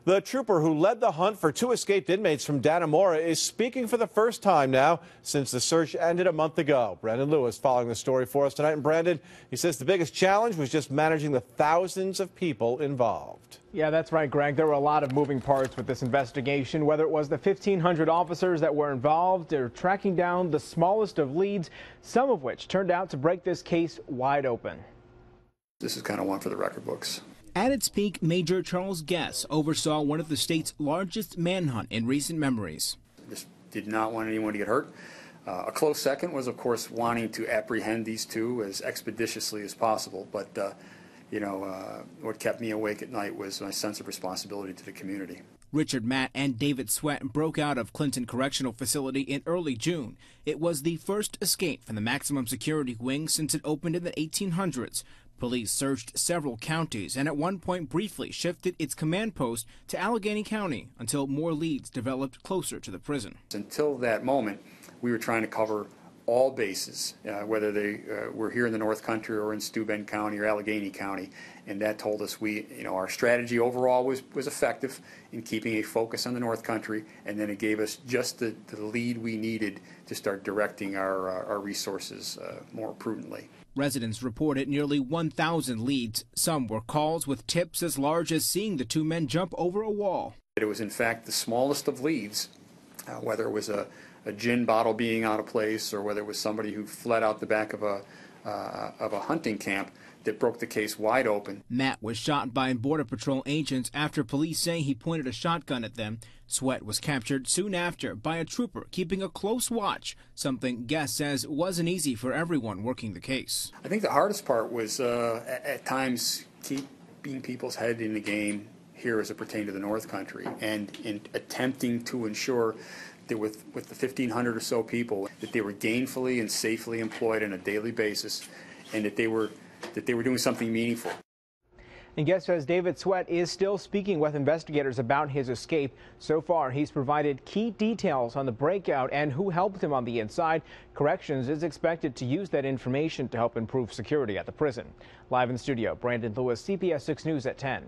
The trooper who led the hunt for two escaped inmates from Dannemora is speaking for the first time now since the search ended a month ago. Brandon Lewis following the story for us tonight. And Brandon, he says the biggest challenge was just managing the thousands of people involved. Yeah, that's right, Greg. There were a lot of moving parts with this investigation, whether it was the 1,500 officers that were involved or tracking down the smallest of leads, some of which turned out to break this case wide open. This is kind of one for the record books. At its peak, Major Charles Guess oversaw one of the state's largest manhunt in recent memories. Just did not want anyone to get hurt. A close second was, of course, wanting to apprehend these two as expeditiously as possible. But, what kept me awake at night was my sense of responsibility to the community. Richard Matt and David Sweat broke out of Clinton Correctional Facility in early June. It was the first escape from the maximum security wing since it opened in the 1800s. Police searched several counties and at one point briefly shifted its command post to Allegheny County until more leads developed closer to the prison. Until that moment, we were trying to cover all bases, whether they were here in the North Country or in Steuben County or Allegheny County, and that told us our strategy overall was effective in keeping a focus on the North Country, and then it gave us just the lead we needed to start directing our resources more prudently. Residents reported nearly 1,000 leads. Some were calls with tips as large as seeing the two men jump over a wall. It was in fact the smallest of leads, whether it was a gin bottle being out of place or whether it was somebody who fled out the back of a hunting camp, that broke the case wide open. Matt was shot by Border Patrol agents after police say he pointed a shotgun at them. Sweat was captured soon after by a trooper keeping a close watch, something Guess says wasn't easy for everyone working the case. I think the hardest part was at times keeping people's head in the game here as it pertained to the North Country, and in attempting to ensure that with the 1,500 or so people, that they were gainfully and safely employed on a daily basis, and that they were doing something meaningful. And Guess says David Sweat is still speaking with investigators about his escape. So far, he's provided key details on the breakout and who helped him on the inside. Corrections is expected to use that information to help improve security at the prison. Live in studio, Brandon Lewis, CBS 6 News at 10.